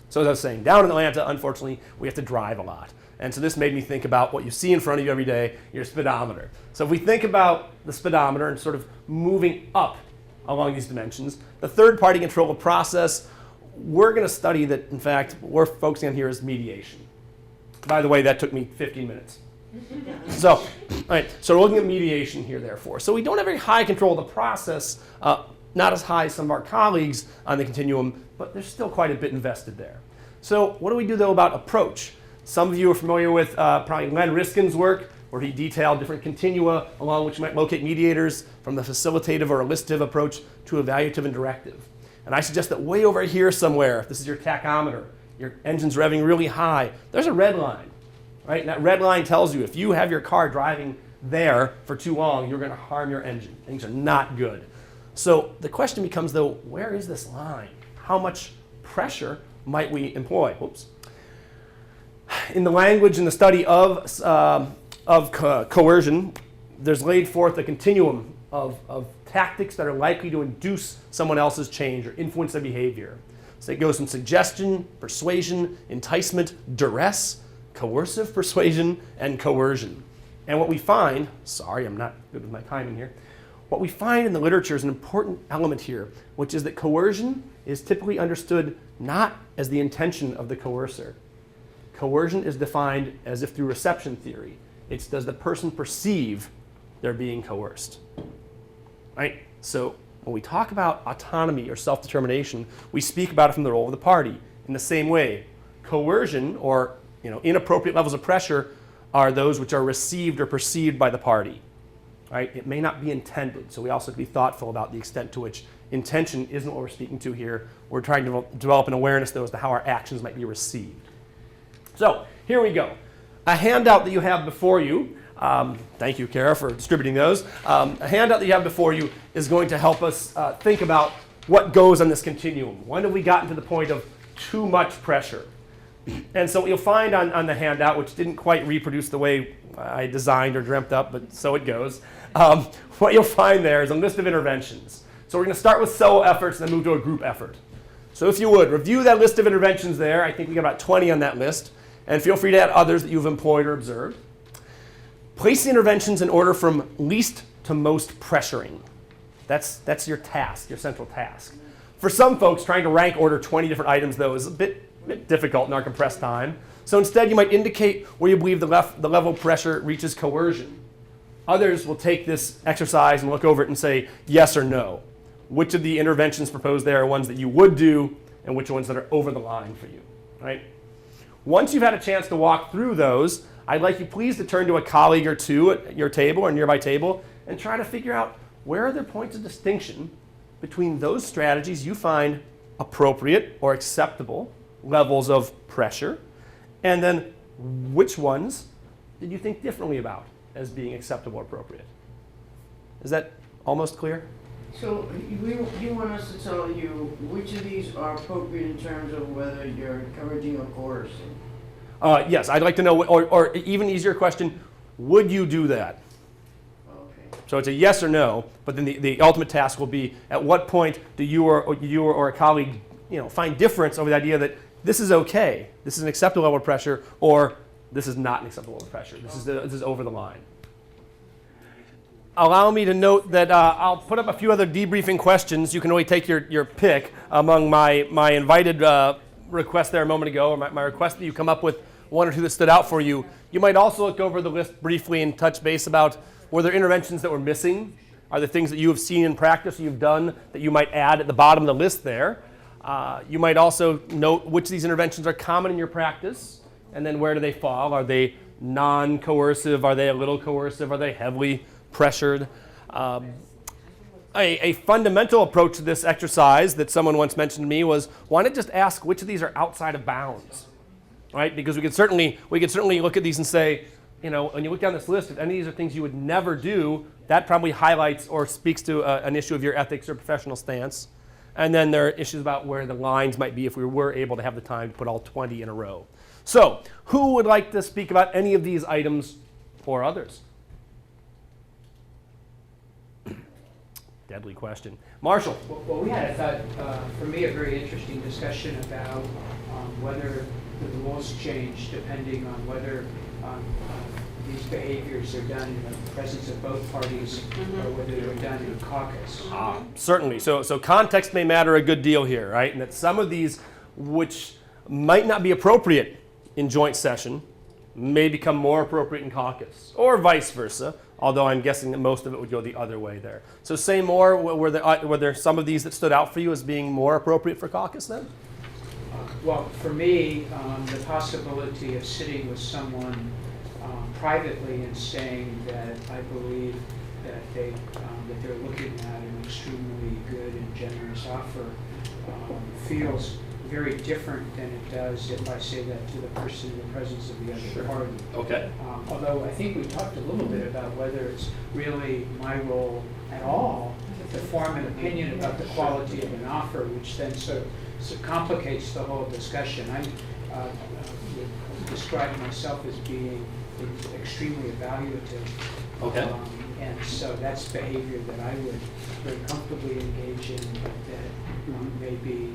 So as I was saying, down in Atlanta, unfortunately, we have to drive a lot. And so this made me think about what you see in front of you every day, your speedometer. So if we think about the speedometer and sort of moving up along these dimensions, the third-party control of process, we're going to study that, in fact, what we're focusing on here is mediation. By the way, that took me 15 minutes. So, all right, so we're looking at mediation here, therefore. So we don't have very high control of the process, not as high as some of our colleagues on the continuum, but there's still quite a bit invested there. So what do we do, though, about approach? Some of you are familiar with probably Len Riskin's work, where he detailed different continua along which you might locate mediators, from the facilitative or elicitative approach to evaluative and directive. And I suggest that way over here somewhere, if this is your tachometer, your engine's revving really high, there's a red line. Right? And that red line tells you if you have your car driving there for too long, you're going to harm your engine. Things are not good. So the question becomes, though, where is this line? How much pressure might we employ? Whoops. In the language and the study of coercion, there's laid forth a continuum of tactics that are likely to induce someone else's change or influence their behavior. So it goes from suggestion, persuasion, enticement, duress, coercive persuasion, and coercion. And what we find, sorry, I'm not good with my timing here, what we find in the literature is an important element here, which is that coercion is typically understood not as the intention of the coercer. Coercion is defined as if through reception theory. It's does the person perceive they're being coerced? Right? So when we talk about autonomy or self-determination, we speak about it from the role of the party. In the same way, coercion or inappropriate levels of pressure are those which are received or perceived by the party. Right? It may not be intended, so we also have to be thoughtful about the extent to which intention isn't what we're speaking to here. We're trying to develop an awareness, though, as to how our actions might be received. So here we go. A handout that you have before you, thank you, Kara, for distributing those. A handout that you have before you is going to help us think about what goes on this continuum. When have we gotten to the point of too much pressure? And so what you'll find on the handout, which didn't quite reproduce the way I designed or dreamt up, but so it goes, what you'll find there is a list of interventions. So we're going to start with solo efforts and then move to a group effort. So if you would, review that list of interventions there. I think we got about 20 on that list. And feel free to add others that you've employed or observed. Place the interventions in order from least to most pressuring. That's your task, your central task. For some folks, trying to rank order 20 different items, though, is a bit difficult in our compressed time. So instead, you might indicate where you believe the level of pressure reaches coercion. Others will take this exercise and look over it and say yes or no. Which of the interventions proposed there are ones that you would do and which ones that are over the line for you, right? Once you've had a chance to walk through those, I'd like you please to turn to a colleague or two at your table or nearby table and try to figure out where are there points of distinction between those strategies you find appropriate or acceptable levels of pressure, and then which ones did you think differently about as being acceptable or appropriate? Is that almost clear? So you want us to tell you which of these are appropriate in terms of whether you're encouraging or coercing? Yes, I'd like to know, or even easier question, would you do that? Okay. So it's a yes or no, but then the ultimate task will be at what point do you or a colleague find difference over the idea that this is okay, this is an acceptable level of pressure, or this is not an acceptable level of pressure, this is over the line. Allow me to note that I'll put up a few other debriefing questions. You can only take your pick among my invited requests there a moment ago, or my request that you come up with one or two that stood out for you. You might also look over the list briefly and touch base about were there interventions that were missing? Are there things that you have seen in practice or you've done that you might add at the bottom of the list there? You might also note which of these interventions are common in your practice, and then where do they fall? Are they non-coercive? Are they a little coercive? Are they heavily pressured? A fundamental approach to this exercise that someone once mentioned to me was, why not just ask which of these are outside of bounds, right? Because we could certainly look at these and say, when you look down this list, if any of these are things you would never do, that probably highlights or speaks to an issue of your ethics or professional stance. And then there are issues about where the lines might be if we were able to have the time to put all 20 in a row. So, who would like to speak about any of these items or others? Deadly question. Marshall. Well, we had, I thought, for me, a very interesting discussion about whether the rules change depending on whether these behaviors are done in the presence of both parties or whether they're done in caucus. Certainly. So context may matter a good deal here, right? And that some of these, which might not be appropriate in joint session, may become more appropriate in caucus, or vice versa, although I'm guessing that most of it would go the other way there. So say more, were there some of these that stood out for you as being more appropriate for caucus then? Well, for me, the possibility of sitting with someone privately and saying that I believe that they're looking at an extremely good and generous offer feels very different than it does if I say that to the person in the presence of the other party. Okay. Although I think we talked a little bit about whether it's really my role at all to form an opinion about the quality of an offer, which then sort of complicates the whole discussion. I would describe myself as being extremely evaluative. Okay. And so that's behavior that I would very comfortably engage in, but that may be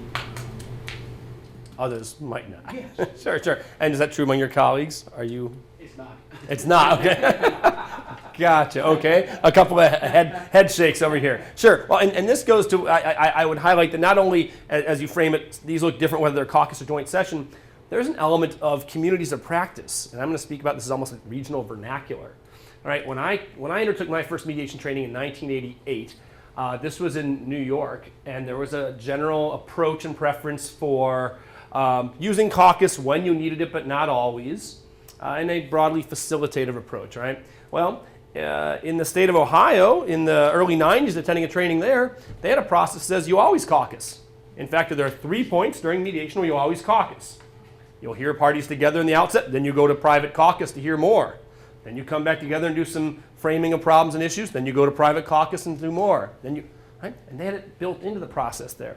Others might not. Yes. Sure. And is that true among your colleagues? Are you? It's not. It's not, okay. Gotcha, okay. A couple of head shakes over here. Sure, well, and this goes to, I would highlight that not only, as you frame it, these look different whether they're caucus or joint session, there's an element of communities of practice. And I'm going to speak about this as almost like regional vernacular. All right, when I undertook my first mediation training in 1988, this was in New York, and there was a general approach and preference for using caucus when you needed it, but not always. and a broadly facilitative approach, right? Well, in the state of Ohio, in the early 90s, attending a training there, they had a process that says you always caucus. In fact, there are 3 points during mediation where you always caucus. You'll hear parties together in the outset, then you go to private caucus to hear more. Then you come back together and do some framing of problems and issues, then you go to private caucus and do more. Then you, right? And they had it built into the process there.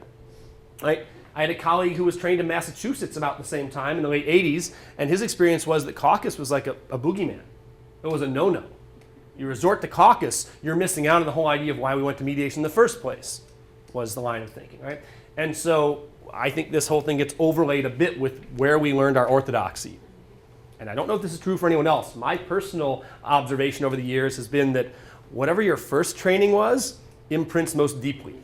Right? I had a colleague who was trained in Massachusetts about the same time in the late 80s, and his experience was that caucus was like a boogeyman. It was a no-no. You resort to caucus, you're missing out on the whole idea of why we went to mediation in the first place, was the line of thinking, right? And so I think this whole thing gets overlaid a bit with where we learned our orthodoxy. And I don't know if this is true for anyone else. My personal observation over the years has been that whatever your first training was, imprints most deeply.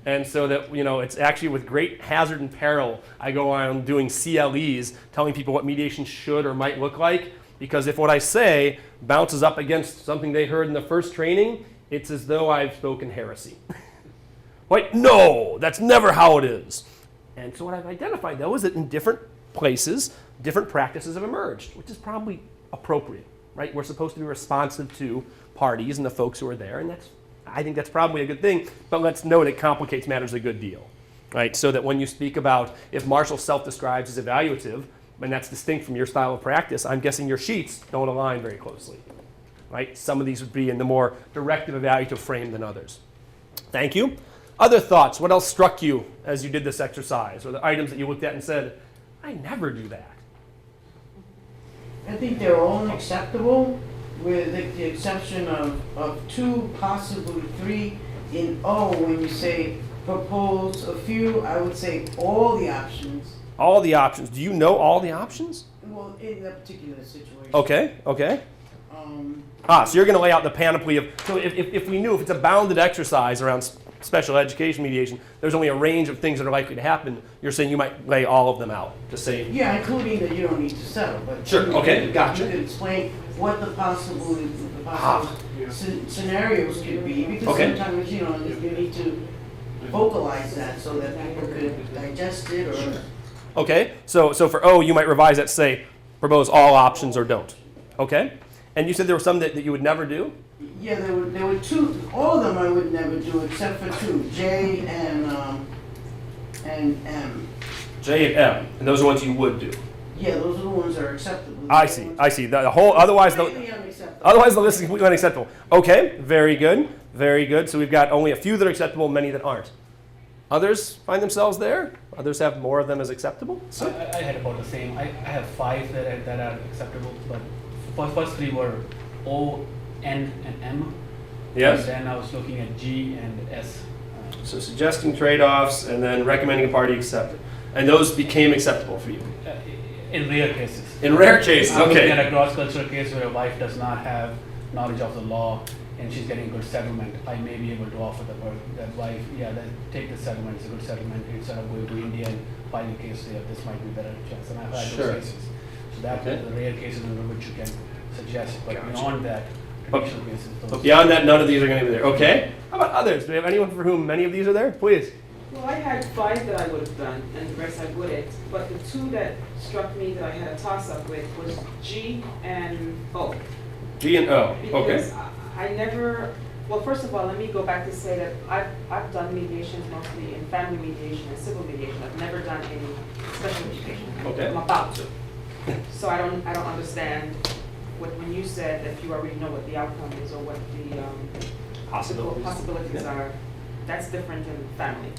And so that, you know, it's actually with great hazard and peril, I go around doing CLEs, telling people what mediation should or might look like, because if what I say bounces up against something they heard in the first training, it's as though I've spoken heresy. Like, no, that's never how it is. And so what I've identified, though, is that in different places, different practices have emerged, which is probably appropriate, right? We're supposed to be responsive to parties and the folks who are there, and I think that's probably a good thing, but let's note it complicates matters a good deal, right? So that when you speak about if Marshall self-describes as evaluative, and that's distinct from your style of practice, I'm guessing your sheets don't align very closely, right? Some of these would be in the more directive evaluative frame than others. Thank you. Other thoughts? What else struck you as you did this exercise, or the items that you looked at and said, I never do that? I think they're all acceptable, with the exception of 2, possibly 3. In O, when you say propose a few, I would say all the options. All the options. Do you know all the options? Well, in that particular situation. Okay, okay. So you're going to lay out the panoply of, so if we knew if it's a bounded exercise around special education mediation, there's only a range of things that are likely to happen, you're saying you might lay all of them out to say. Yeah, including that you don't need to settle, but. Sure, okay, gotcha. You could explain what the possible scenarios could be, because Okay. sometimes, you know, you need to vocalize that so that people could digest it or. Okay, so for O, you might revise that to say, propose all options or don't. Okay? And you said there were some that you would never do? Yeah, there were 2, all of them I would never do except for 2, J and M. J and M, and those are ones you would do. Yeah, those are the ones that are acceptable. I see. The whole, otherwise Completely unacceptable. the list is completely unacceptable. Okay, very good, very good. So we've got only a few that are acceptable, many that aren't. Others find themselves there? Others have more of them as acceptable? So I had about the same. I have 5 that are acceptable, but first 3 were O, N, and M. Yes. And then I was looking at G and S. So suggesting trade-offs and then recommending a party accept it. And those became acceptable for you? In rare cases. In rare cases, I'm looking okay. at a cross-cultural case where a wife does not have knowledge of the law and she's getting a good settlement. I may be able to offer that wife, take the settlement, it's a good settlement, instead of going to India and filing a case there, this might be a better chance. And I've had Sure. those cases. So that's Okay. the rare cases under which you can suggest, but Gotcha. beyond that, traditional cases. But beyond that, none of these are going to be there. Okay. How about others? Do we have anyone for whom many of these are there? Please. Well, I had 5 that I would have done, and the rest I wouldn't. But the 2 that struck me that I had a toss-up with was G and O. G and O. Okay. Because I never, well, first of all, let me go back to say that I've done mediations mostly in family mediation and civil mediation. I've never done any special education. Okay. I'm about to. So I don't understand when you said that you already know what the outcome is or what the possibilities are. That's different than family.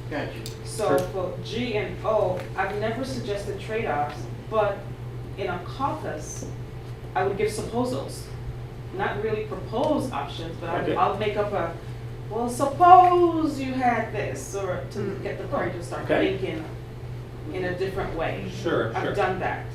Gotcha. So Sure. for G and O, I've never suggested trade-offs, but in a caucus, I would give supposals. Not really propose options, but Okay. I'll make up well, suppose you had this, or to get the party to start Okay. thinking in a different way. Sure, I've sure. done that.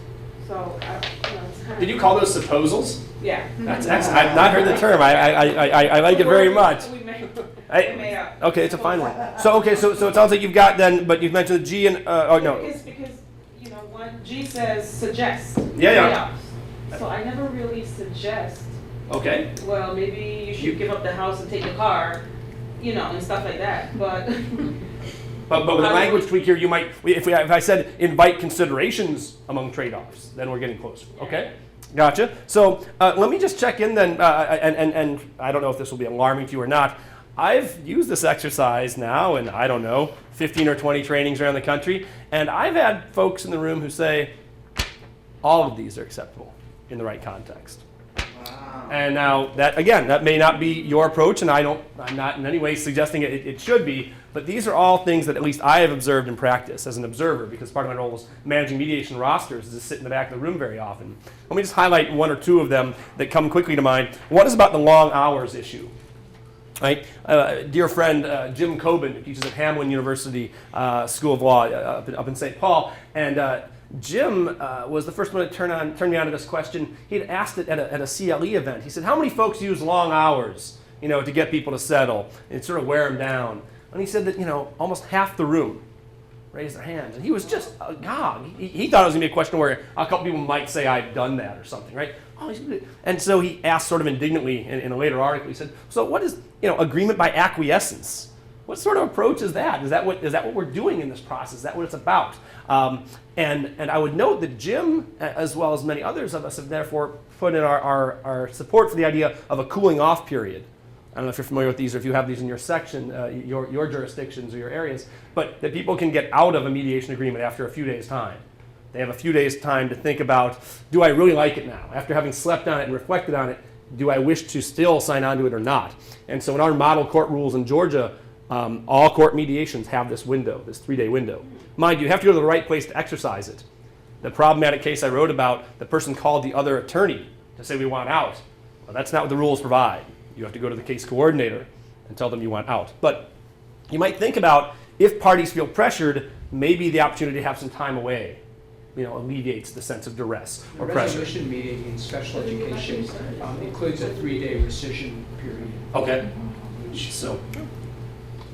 So, it's kind of. Did you call those supposals? Yeah. That's excellent. I've not heard the term. I like it very much. We may I- Okay, it's a fine one. So it sounds like you've got then, but you've mentioned the G and oh no. Because one G says suggest. Yeah. trade-offs. So I never really suggest, Okay. well, maybe you should give up the house and take the car, and stuff like that. But But with a language tweak here, you might, if I said invite considerations among trade-offs, then we're getting closer, okay? Gotcha. So let me just check in then, and I don't know if this will be alarming to you or not. I've used this exercise now in, I don't know, 15 or 20 trainings around the country, and I've had folks in the room who say, all of these are acceptable in the right context. Wow. And now, that again, that may not be your approach, and I'm not in any way suggesting it should be, but these are all things that at least I have observed in practice as an observer, because part of my role is managing mediation rosters, is to sit in the back of the room very often. Let me just highlight one or two of them that come quickly to mind. One is about the long hours issue. Right? Dear friend Jim Coben, who teaches at Hamlin University School of Law up in St. Paul, and Jim was the first one to turn me on to this question. He had asked it at a CLE event. He said, how many folks use long hours, to get people to settle and sort of wear them down? And he said that, almost half the room raised their hands. And he was just agog. He thought it was going to be a question where a couple people might say I've done that or something, right? And so he asked sort of indignantly in a later article, he said, so what is, agreement by acquiescence? What sort of approach is that? Is that what we're doing in this process? Is that what it's about? And I would note that Jim, as well as many others of us, have therefore put in our support for the idea of a cooling off period. I don't know if you're familiar with these or if you have these in your section, your jurisdictions or your areas, but that people can get out of a mediation agreement after a few days' time. They have a few days' time to think about, do I really like it now? After having slept on it and reflected on it, do I wish to still sign on to it or not? And so in our model court rules in Georgia, all court mediations have this window, this 3-day window. Mind you, you have to go to the right place to exercise it. The problematic case I wrote about, the person called the other attorney to say we want out. Well, that's not what the rules provide. You have to go to the case coordinator and tell them you want out. But you might think about, if parties feel pressured, maybe the opportunity to have some time away, alleviates the sense of duress or pressure. Resolution meeting in special education includes a 3-day rescission period. Okay. So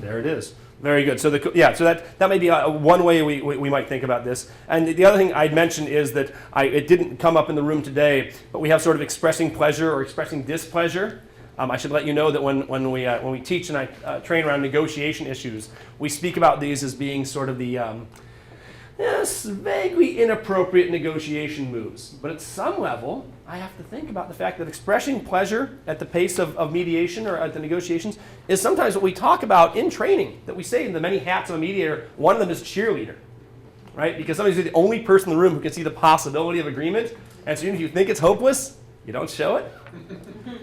there it is. Very good. So so that may be one way we might think about this. And the other thing I'd mention is that it didn't come up in the room today, but we have sort of expressing pleasure or expressing displeasure. I should let you know that when we teach and I train around negotiation issues, we speak about these as being sort of the vaguely inappropriate negotiation moves. But at some level, I have to think about the fact that expressing pleasure at the pace of mediation or at the negotiations is sometimes what we talk about in training, that we say in the many hats of a mediator, one of them is cheerleader, right? Because sometimes you're the only person in the room who can see the possibility of agreement, and so even if you think it's hopeless, you don't show it.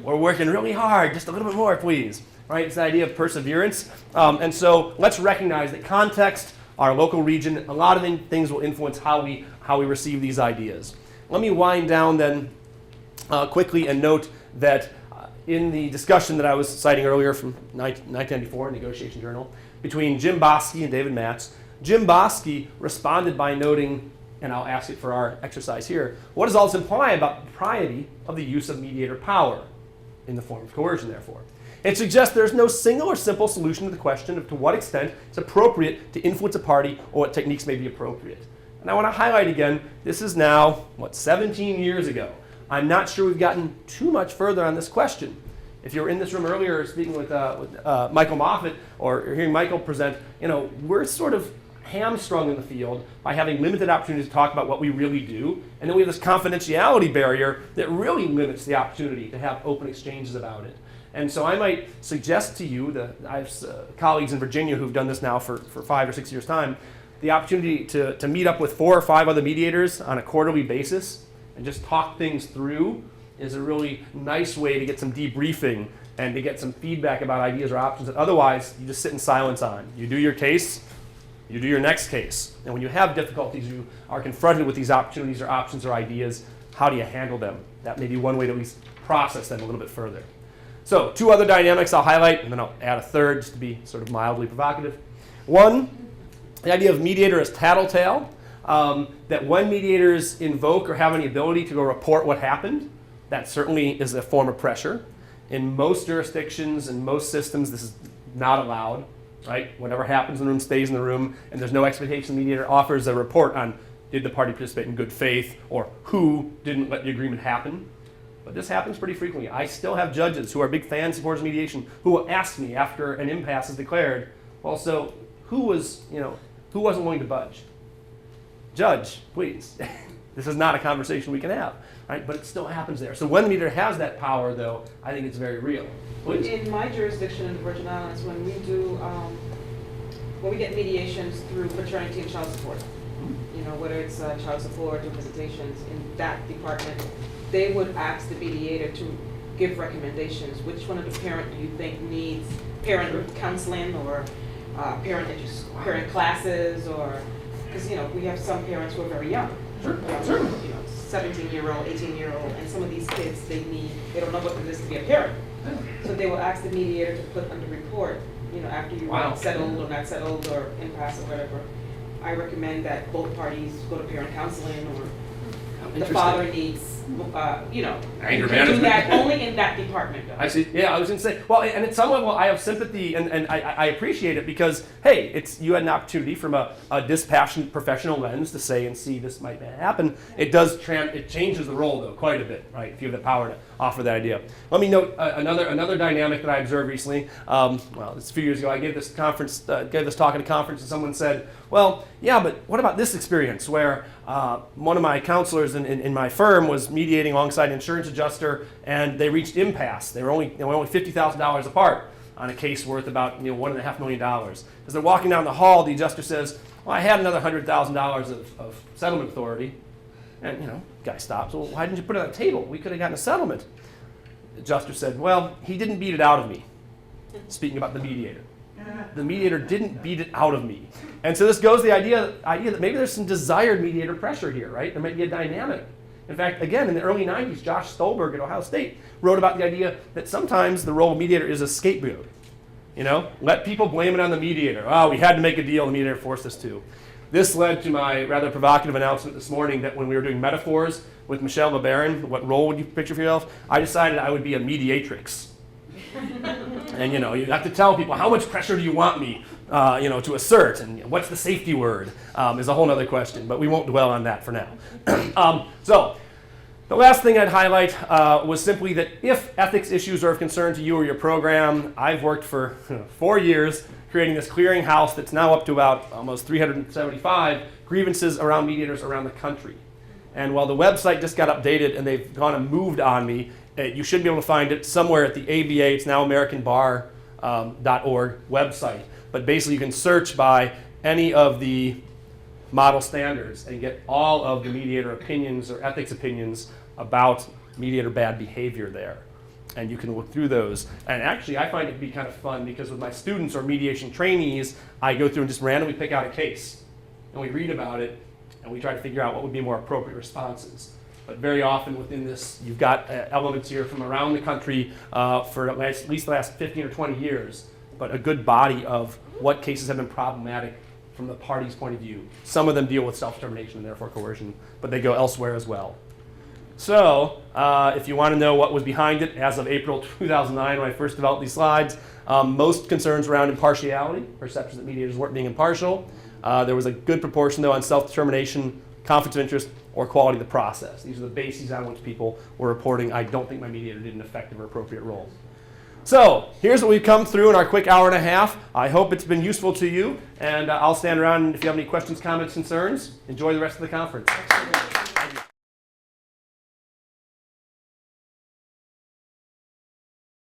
We're working really hard, just a little bit more, please. Right? It's the idea of perseverance. And so let's recognize that context, our local region, a lot of things will influence how we receive these ideas. Let me wind down then quickly and note that in the discussion that I was citing earlier from 1994, Negotiation Journal, between Jim Bosky and David Matz, Jim Bosky responded by noting, and I'll ask it for our exercise here, what does all this imply about the propriety of the use of mediator power in the form of coercion, therefore? It suggests there's no single or simple solution to the question of to what extent it's appropriate to influence a party or what techniques may be appropriate. And I want to highlight again, this is now, 17 years ago. I'm not sure we've gotten too much further on this question. If you were in this room earlier speaking with Michael Moffat or hearing Michael present, we're sort of hamstrung in the field by having limited opportunities to talk about what we really do. And then we have this confidentiality barrier that really limits the opportunity to have open exchanges about it. And so I might suggest to you, I have colleagues in Virginia who've done this now for 5 or 6 years' time, the opportunity to meet up with 4 or 5 other mediators on a quarterly basis and just talk things through is a really nice way to get some debriefing and to get some feedback about ideas or options that otherwise you just sit in silence on. You do your case, you do your next case. And when you have difficulties, you are confronted with these opportunities or options or ideas, how do you handle them? That may be one way to at least process them a little bit further. So 2 other dynamics I'll highlight, and then I'll add a third just to be sort of mildly provocative. One, the idea of mediator as tattletale, that when mediators invoke or have any ability to go report what happened, that certainly is a form of pressure. In most jurisdictions and most systems, this is not allowed, right? Whatever happens in the room stays in the room, and there's no expectation the mediator offers a report on did the party participate in good faith or who didn't let the agreement happen. But this happens pretty frequently. I still have judges who are big fans, supporters of mediation, who will ask me after an impasse is declared, well, so who wasn't willing to budge? Judge, please. This is not a conversation we can have, right? But it still happens there. So when the mediator has that power, though, I think it's very real. Please. In my jurisdiction in the Virgin Islands, when we get mediations through paternity and child support, whether it's child support or visitations in that department, they would ask the mediator to give recommendations. Which one of the parent do you think needs parent counseling or parent classes, or because we have some parents who are very young. Sure. 17-year-old, 18-year-old, and some of these kids, they don't know what it is to be a parent. So they will ask the mediator to put on the report, after you Wow. settled or not settled or impasse or whatever. I recommend that both parties go to parent counseling, or the father needs, Anger you can do management. that only in that department, though. I see. Yeah, I was going to say, well, and at some level, I have sympathy, and I appreciate it because, hey, you had an opportunity from a dispassionate professional lens to say and see this might happen. It changes the role, though, quite a bit, right, if you have the power to offer that idea. Let me note another dynamic that I observed recently. It's a few years ago. I gave this talk at a conference, and someone said, well, yeah, but what about this experience where one of my counselors in my firm was mediating alongside an insurance adjuster, and they reached impasse. They were only $50,000 apart on a case worth about $1.5 million. As they're walking down the hall, the adjuster says, "Well, I had another $100,000 of settlement authority." And the guy stops. "Well, why didn't you put it on the table? We could have gotten a settlement." The adjuster said, "Well, he didn't beat it out of me." Speaking about the mediator. The mediator didn't beat it out of me. And so this goes to the idea that maybe there's some desired mediator pressure here, right? There might be a dynamic. In fact, again, in the early 90s, Josh Stolberg at Ohio State wrote about the idea that sometimes the role of mediator is a scapegoat. Let people blame it on the mediator. Oh, we had to make a deal, the mediator forced us to. This led to my rather provocative announcement this morning that when we were doing metaphors with Michelle LeBaron, what role would you picture for yourself? I decided I would be a mediatrix. And you have to tell people, how much pressure do you want me to assert, and what's the safety word is a whole other question, but we won't dwell on that for now. So the last thing I'd highlight was simply that if ethics issues are of concern to you or your program, I've worked for 4 years creating this clearinghouse that's now up to about almost 375 grievances around mediators around the country. And while the website just got updated and they've gone and moved on me, you should be able to find it somewhere at the ABA, it's now AmericanBar.org website. But basically you can search by any of the model standards and get all of the mediator opinions or ethics opinions about mediator bad behavior there. And you can look through those. And actually I find it to be kind of fun because with my students or mediation trainees, I go through and just randomly pick out a case. And we read about it and we try to figure out what would be more appropriate responses. But very often within this, you've got elements here from around the country for at least the last 15 or 20 years, but a good body of what cases have been problematic from the party's point of view. Some of them deal with self-determination and therefore coercion, but they go elsewhere as well. So if you want to know what was behind it, as of April 2009 when I first developed these slides, most concerns around impartiality, perceptions that mediators weren't being impartial. There was a good proportion though on self-determination, conflict of interest, or quality of the process. These are the bases on which people were reporting, I don't think my mediator did an effective or appropriate role. So here's what we've come through in our quick hour and a half. I hope it's been useful to you, and I'll stand around if you have any questions, comments, concerns. Enjoy the rest of the conference.